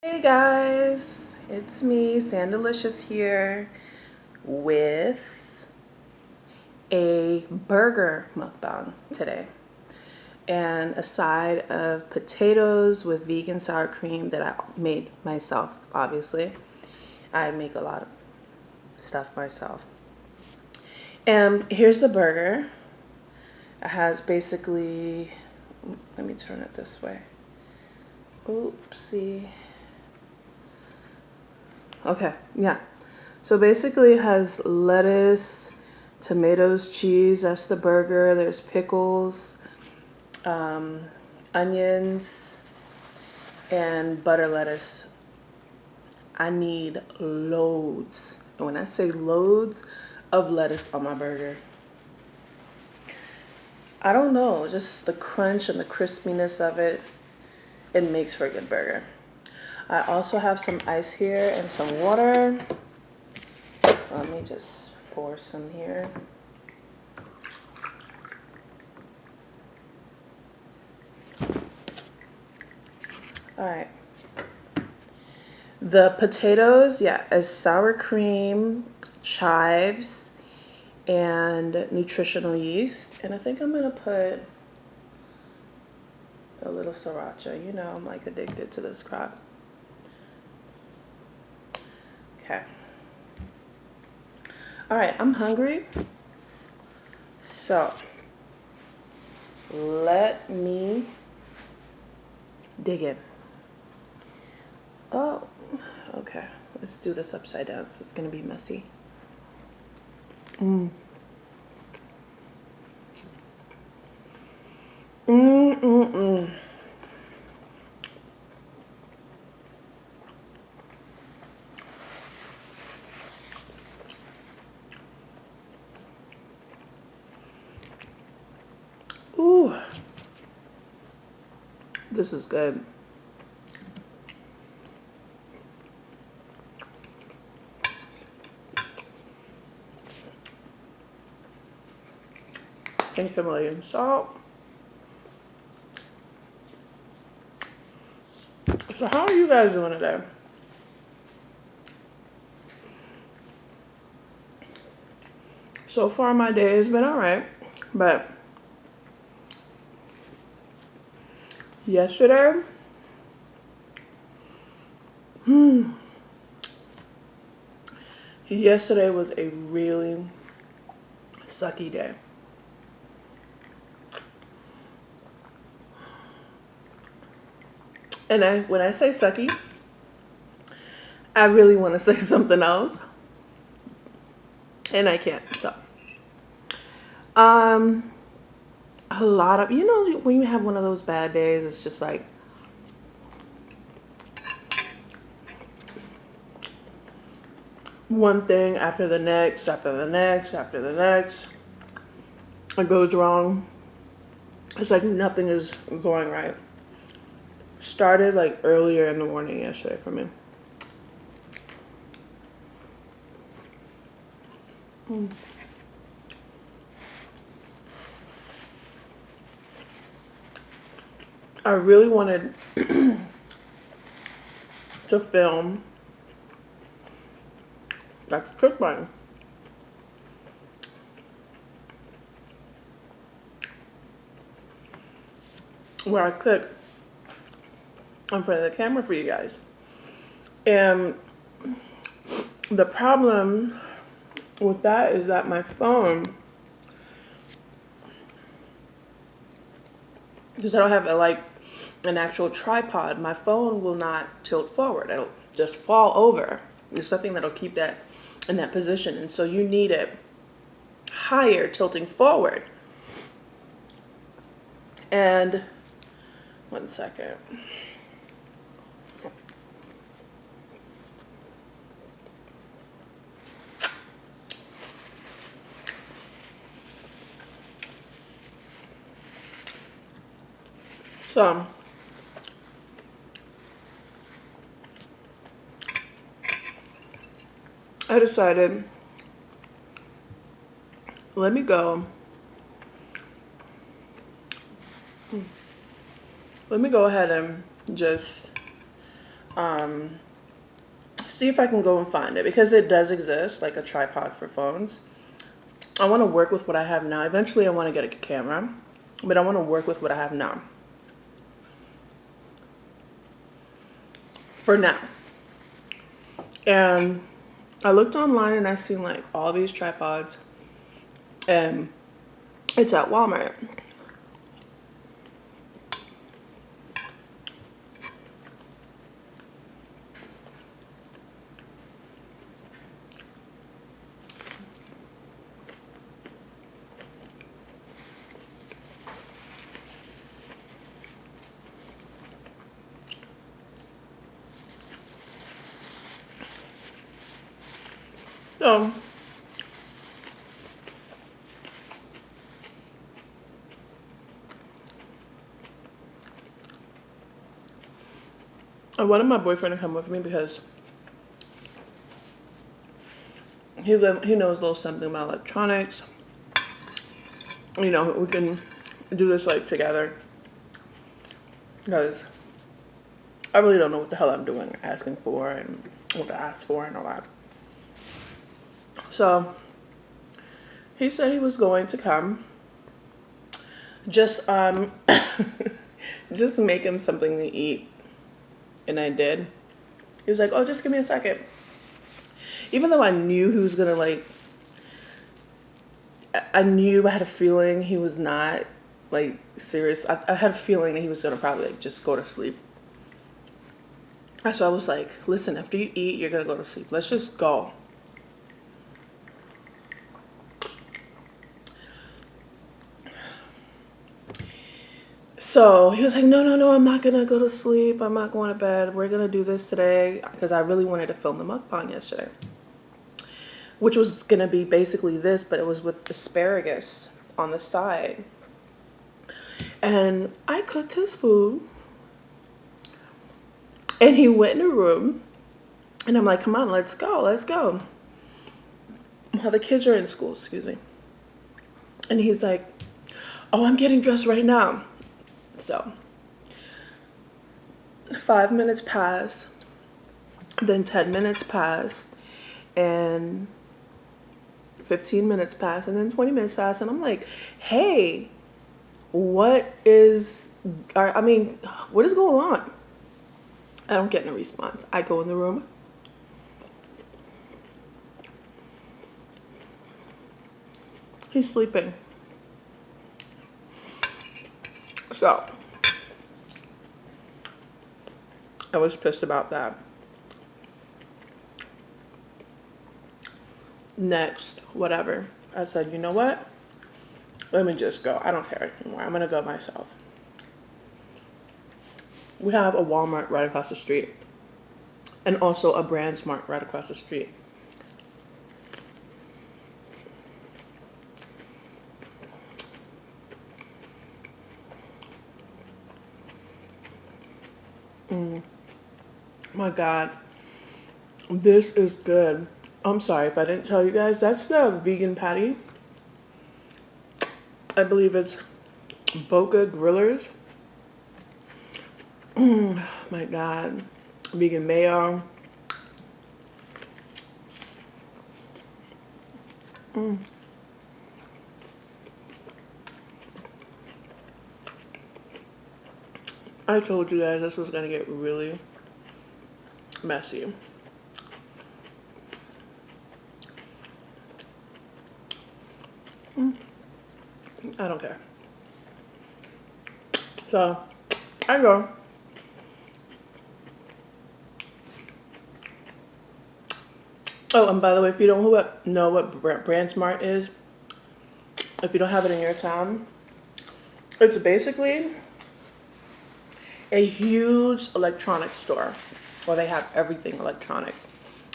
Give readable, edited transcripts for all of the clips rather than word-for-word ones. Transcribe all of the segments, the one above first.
Hey guys, it's me, Sandalicious here with a burger mukbang today and a side of potatoes with vegan sour cream that I made myself, obviously. I make a lot of stuff myself. And here's the burger. It has basically, let me turn it this way. Oopsie. Okay, yeah. So basically it has lettuce, tomatoes, cheese, that's the burger. There's pickles, onions, and butter lettuce. I need loads. And when I say loads of lettuce on my burger, I don't know, just the crunch and the crispiness of it, it makes for a good burger. I also have some ice here and some water. Let me just pour some here. All right. The potatoes, yeah, is sour cream, chives, and nutritional yeast. And I think I'm gonna put a little sriracha. You know, I'm like addicted to this crap. Okay. All right, I'm hungry. So let me dig in. Oh, okay. Let's do this upside down. So it's gonna be messy. Mm. Mm-mm-mm. Ooh. This is good. And Himalayan salt. So how are you guys doing today? So far my day has been alright, but yesterday, yesterday was a really sucky day. And when I say sucky, I really want to say something else, and I can't. So, a lot of, you know, when you have one of those bad days, it's just like one thing after the next, after the next, after the next. It goes wrong. It's like nothing is going right. Started like earlier in the morning yesterday for me. I really wanted to film like a cookbang. Where I cook in front of the camera for you guys. And the problem with that is that my phone, because I don't have an actual tripod, my phone will not tilt forward. It'll just fall over. There's nothing that'll keep that in that position. And so you need it higher, tilting forward. And one second. So I decided, let me go ahead and just see if I can go and find it, because it does exist, like a tripod for phones. I want to work with what I have now. Eventually I want to get a camera, but I want to work with what I have now for now. And I looked online and I seen like all these tripods, and it's at Walmart. So I wanted my boyfriend to come with me because he knows a little something about electronics. You know, we can do this like together, because I really don't know what the hell I'm doing, asking for, and what to ask for and all that. So he said he was going to come. Just just make him something to eat. And I did. He was like, oh, just give me a second. Even though I knew he was gonna like, I had a feeling he was not like serious. I had a feeling that he was gonna probably like just go to sleep. So I was like, listen, after you eat, you're gonna go to sleep. Let's just go. So he was like, no, I'm not gonna go to sleep. I'm not going to bed. We're gonna do this today, because I really wanted to film the mukbang yesterday, which was gonna be basically this, but it was with asparagus on the side. And I cooked his food, and he went in the room, and I'm like, come on, let's go. Well, the kids are in school, excuse me. And he's like, oh, I'm getting dressed right now. So 5 minutes passed, then 10 minutes passed, and 15 minutes passed, and then 20 minutes passed, and I'm like, hey, what is going on? I don't get no response. I go in the room. He's sleeping. So I was pissed about that. Next, whatever. I said, you know what? Let me just go. I don't care anymore. I'm gonna go myself. We have a Walmart right across the street, and also a Brand Smart right across the street. My God, this is good. I'm sorry if I didn't tell you guys, that's the vegan patty. I believe it's Boca Grillers. My God, vegan mayo. I told you guys this was gonna get really messy. I don't care. So I go. Oh, and by the way, if you don't know what Brand Smart is, if you don't have it in your town, it's basically a huge electronics store where they have everything electronic.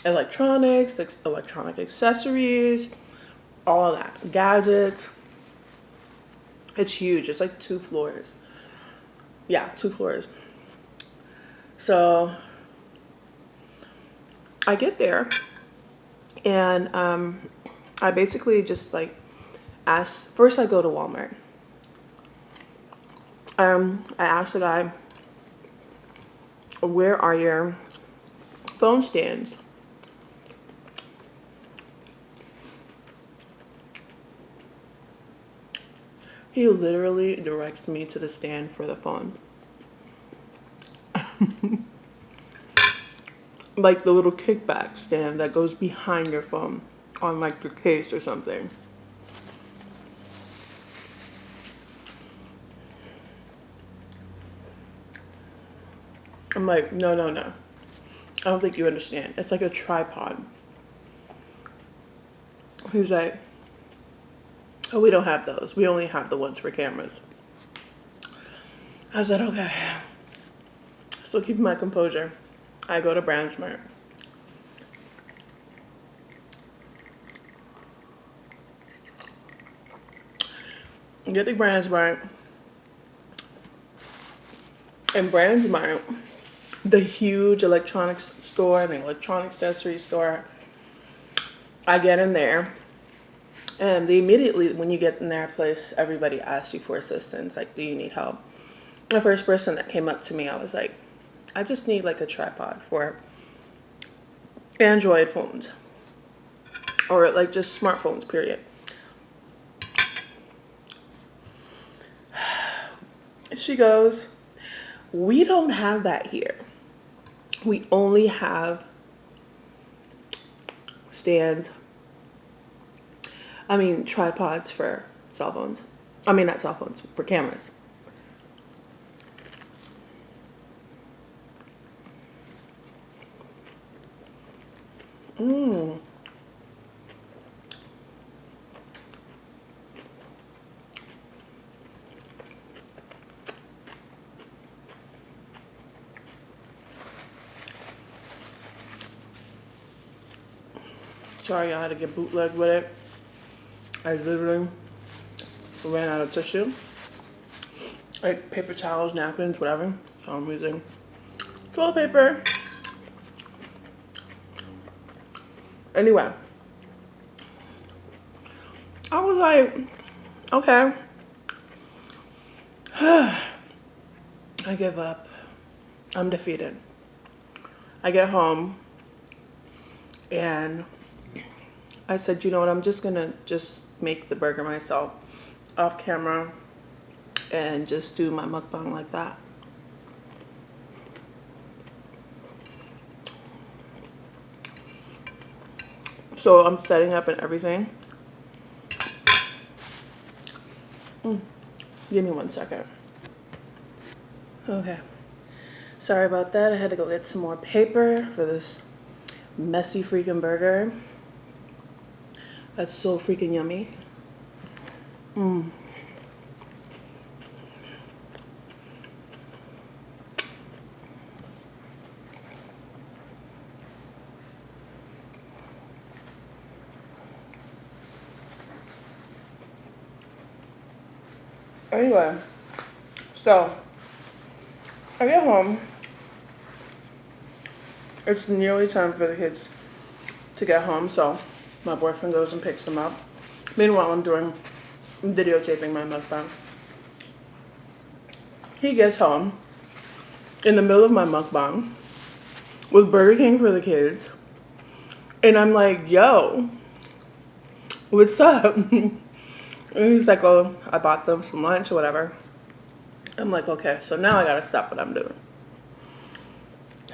Electronics, electronic accessories, all of that. Gadgets. It's huge. It's like 2 floors. Yeah, 2 floors. So I get there, and I basically just like ask. First, I go to Walmart. I asked the guy, where are your phone stands. He literally directs me to the stand for the phone. Like the little kickback stand that goes behind your phone on like your case or something. I'm like, no, no, no. I don't think you understand. It's like a tripod. He's like, oh, we don't have those. We only have the ones for cameras. I said, okay. Still keeping my composure. I go to BrandSmart. Get the BrandSmart. And BrandSmart, the huge electronics store and electronic accessory store, I get in there. And they immediately, when you get in their place, everybody asks you for assistance. Like, do you need help? The first person that came up to me, I was like, I just need like a tripod for Android phones. Or like just smartphones, period. She goes, we don't have that here. We only have stands. I mean, tripods for cell phones. I mean, not cell phones, for cameras. Sorry, I had to get bootleg with it. I literally ran out of tissue. Like paper towels, napkins, whatever. So I'm using toilet paper. Anyway, I was like, okay. I give up. I'm defeated. I get home and I said, you know what, I'm just gonna make the burger myself off camera and just do my mukbang like that. So I'm setting up and everything. Give me 1 second. Okay. Sorry about that. I had to go get some more paper for this messy freaking burger. That's so freaking yummy. Anyway, so I get home. It's nearly time for the kids to get home, so my boyfriend goes and picks them up. Meanwhile, I'm videotaping my mukbang. He gets home in the middle of my mukbang with Burger King for the kids. And I'm like, yo, what's up? And he's like, oh, I bought them some lunch or whatever. I'm like, okay, so now I gotta stop what I'm doing.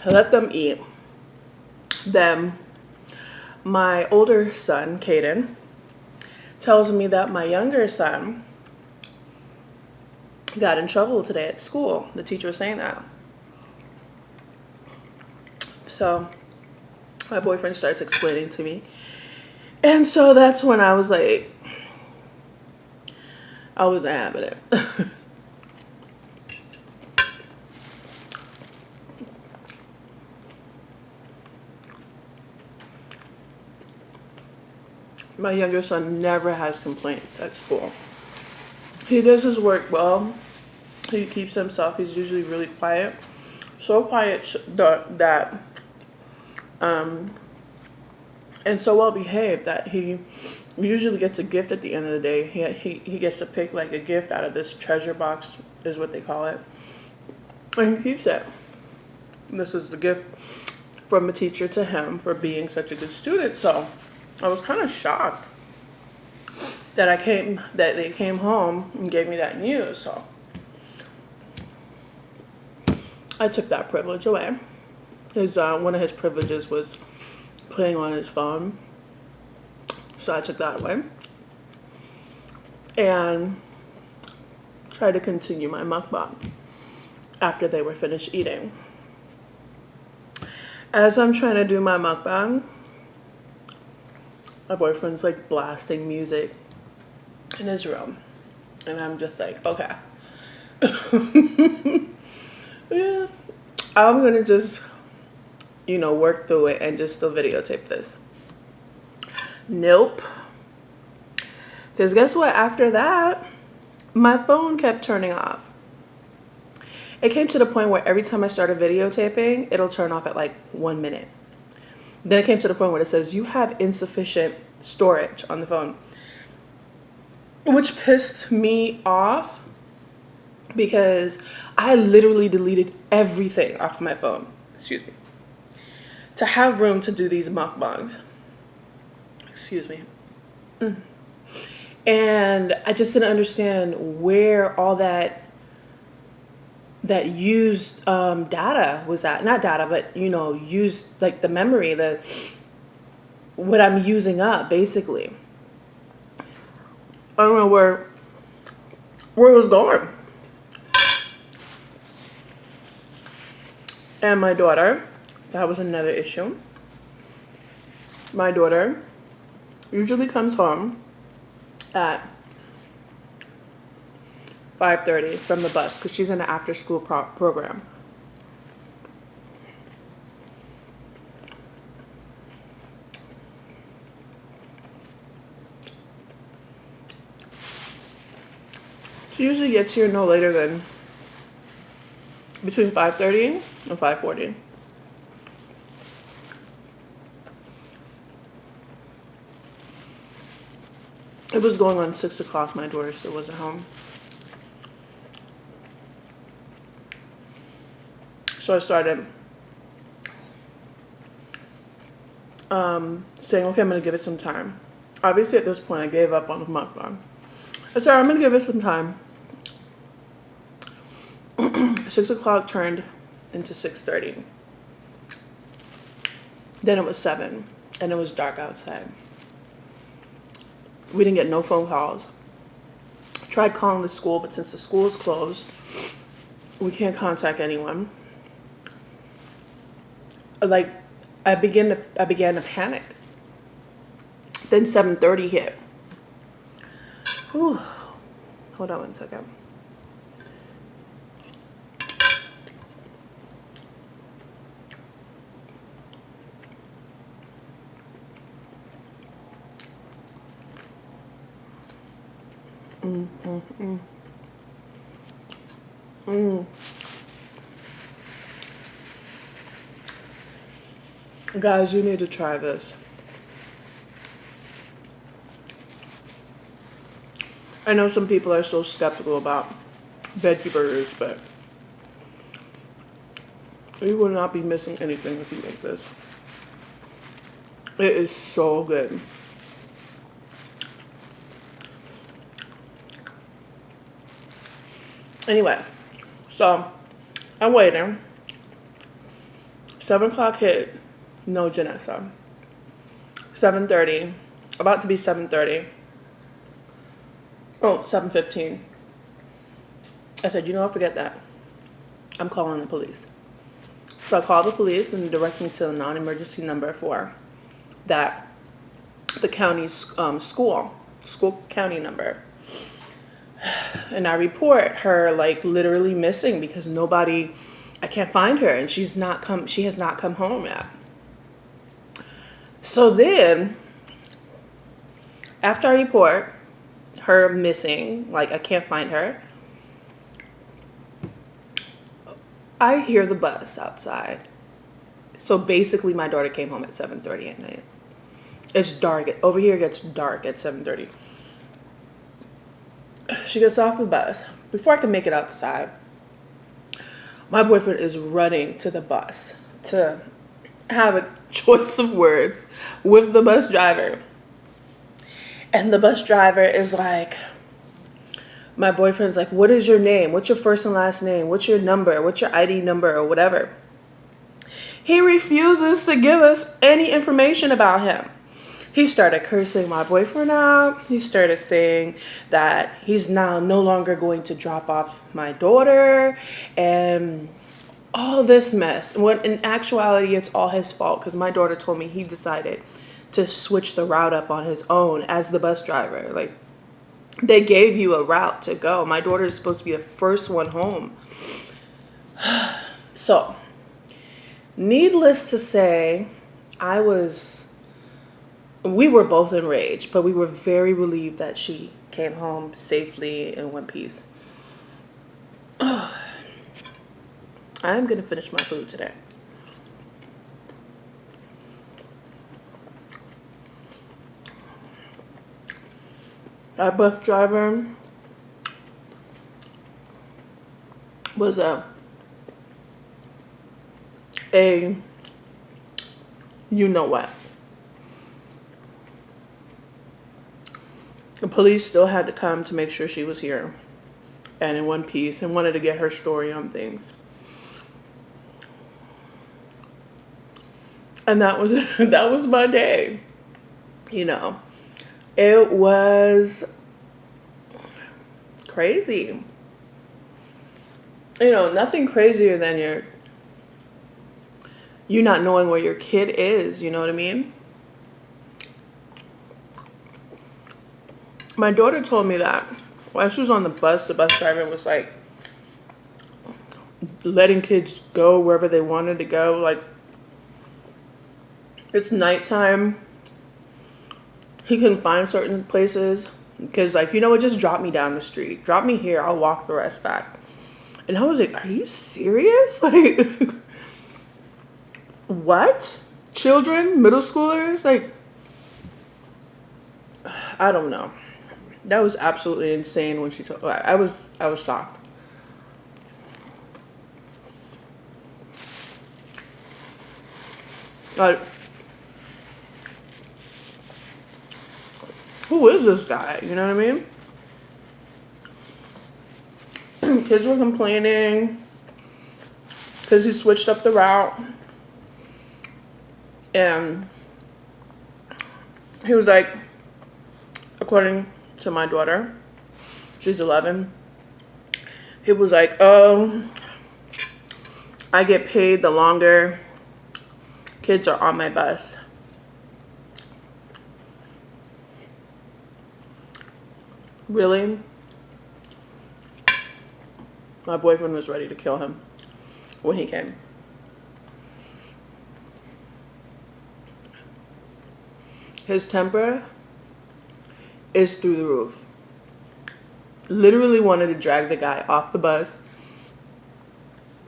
I let them eat. Then my older son, Caden, tells me that my younger son got in trouble today at school. The teacher was saying that. So my boyfriend starts explaining to me. And so that's when I was like, I wasn't having it. My younger son never has complaints at school. He does his work well. He keeps himself. He's usually really quiet. So quiet that and so well behaved that he usually gets a gift at the end of the day. He gets to pick like a gift out of this treasure box, is what they call it. And he keeps it. This is the gift from a teacher to him for being such a good student. So I was kind of shocked that they came home and gave me that news. So I took that privilege away. One of his privileges was playing on his phone, so I took that away and tried to continue my mukbang after they were finished eating. As I'm trying to do my mukbang, my boyfriend's like blasting music in his room, and I'm just like, okay. Yeah, I'm gonna just, work through it and just still videotape this. Nope. Because guess what? After that, my phone kept turning off. It came to the point where every time I started videotaping, it'll turn off at like 1 minute. Then it came to the point where it says, you have insufficient storage on the phone, which pissed me off because I literally deleted everything off my phone, excuse me, to have room to do these mukbangs. Excuse me. And I just didn't understand where all that used data was at. Not data, but used like the memory, what I'm using up basically. I don't know where it was going. And my daughter, that was another issue. My daughter usually comes home at 5:30 from the bus because she's in an after-school program. She usually gets here no later than between 5:30 and 5:40. It was going on 6 o'clock. My daughter still wasn't home. So I started saying, okay, I'm going to give it some time. Obviously, at this point, I gave up on the mukbang. I said, I'm going to give it some time. 6 o'clock turned into 6:30. Then it was 7, and it was dark outside. We didn't get no phone calls. Tried calling the school, but since the school is closed, we can't contact anyone. Like, I began to panic. Then 7:30 hit. Whew. Hold on one second. Guys, you need to try this. I know some people are so skeptical about veggie burgers, but you will not be missing anything if you make this. It is so good. Anyway, so I'm waiting. 7 o'clock hit, no Janessa. 7:30, about to be 7:30. Oh, 7:15. I said, forget that. I'm calling the police. So I called the police and direct me to the non-emergency number for the county's school county number. And I report her like literally missing because I can't find her, and she has not come home yet. So then, after I report her missing, like I can't find her, I hear the bus outside. So basically my daughter came home at 7:30 at night. It's dark. Over here it gets dark at 7:30. She gets off the bus. Before I can make it outside, my boyfriend is running to the bus to have a choice of words with the bus driver. And the bus driver is like, my boyfriend's like, what is your name? What's your first and last name? What's your number? What's your ID number or whatever? He refuses to give us any information about him. He started cursing my boyfriend out. He started saying that he's now no longer going to drop off my daughter and all this mess. When in actuality, it's all his fault because my daughter told me he decided to switch the route up on his own as the bus driver. Like, they gave you a route to go. My daughter is supposed to be the first one home. So, needless to say, we were both enraged, but we were very relieved that she came home safely in one piece. I'm going to finish my food today. Our bus driver was a you know what. The police still had to come to make sure she was here and in one piece and wanted to get her story on things. And that was my day. You know, it was crazy. You know, nothing crazier than you not knowing where your kid is, you know what I mean? My daughter told me that while she was on the bus driver was like letting kids go wherever they wanted to go. Like, it's nighttime. He couldn't find certain places because, like, you know what, just drop me down the street. Drop me here. I'll walk the rest back. And I was like, are you serious? Like, what? Children? Middle schoolers? Like, I don't know. That was absolutely insane when she told. I was shocked. Like, who is this guy? You know what I mean? Kids were complaining because he switched up the route. And he was like, according to my daughter, she's 11, he was like, oh, I get paid the longer kids are on my bus. Really? My boyfriend was ready to kill him when he came. His temper is through the roof. Literally wanted to drag the guy off the bus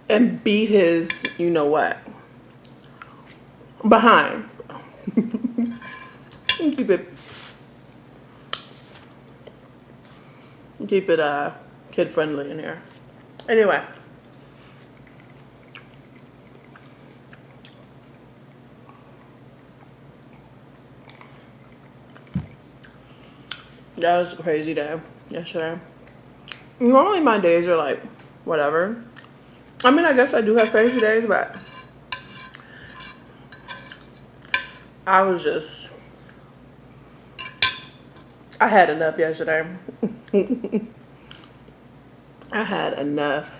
and beat his, you know what, behind. Keep it kid friendly in here. Anyway. That was a crazy day yesterday. Normally my days are like, whatever. I mean, I guess I do have crazy days, but I had enough yesterday. I had enough.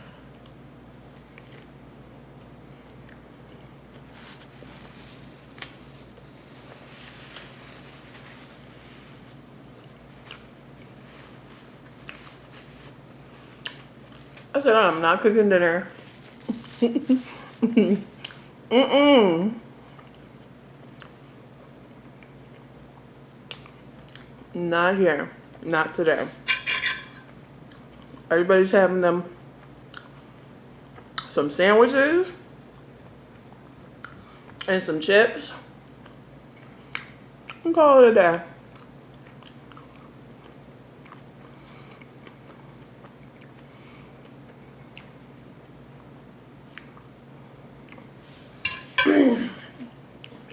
I said, I'm not cooking dinner. Not here. Not today. Everybody's having some sandwiches and some chips. And call it a day.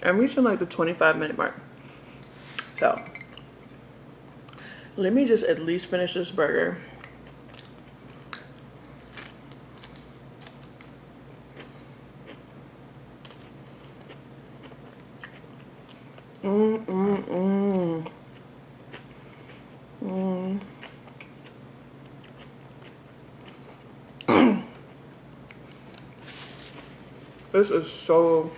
I'm reaching like the 25-minute mark. So let me just at least finish this burger. This is so,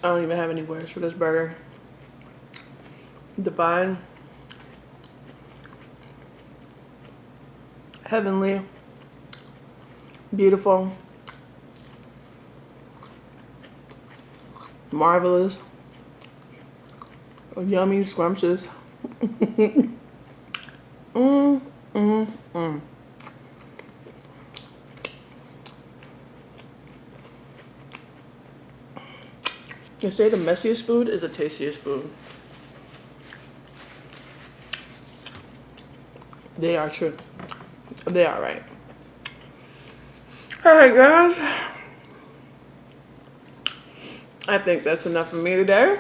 I don't even have any words for this burger. Divine, heavenly, beautiful, marvelous, yummy, scrumptious. They say the messiest food is the tastiest food. They are true. They are right. Alright guys, I think that's enough for me today.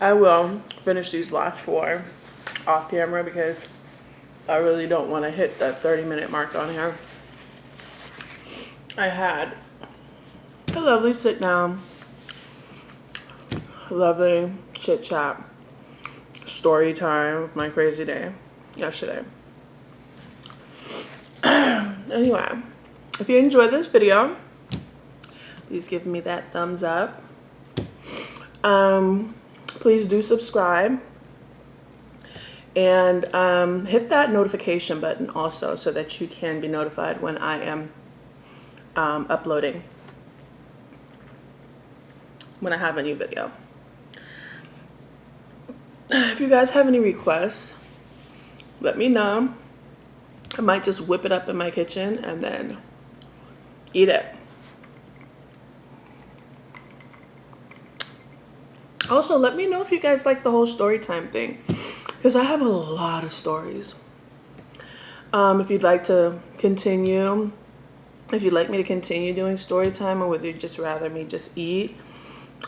I will finish these last 4 off camera because I really don't want to hit that 30-minute mark on here. I had a lovely sit down, lovely chit chat, story time with my crazy day yesterday. Anyway, if you enjoyed this video, please give me that thumbs up. Please do subscribe and hit that notification button also so that you can be notified when I am uploading, when I have a new video. If you guys have any requests, let me know. I might just whip it up in my kitchen and then eat it. Also, let me know if you guys like the whole story time thing, because I have a lot of stories. If you'd like to continue, if you'd like me to continue doing story time, or whether you'd just rather me just eat,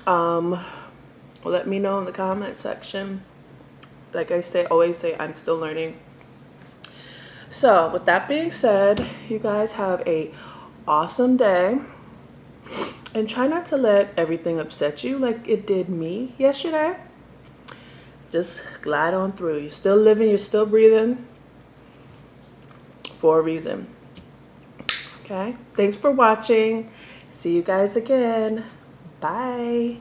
let me know in the comment section. Like I say, always say, I'm still learning. So with that being said, you guys have a awesome day, and try not to let everything upset you like it did me yesterday. Just glide on through. You're still living, you're still breathing for a reason. Okay, thanks for watching. See you guys again. Bye.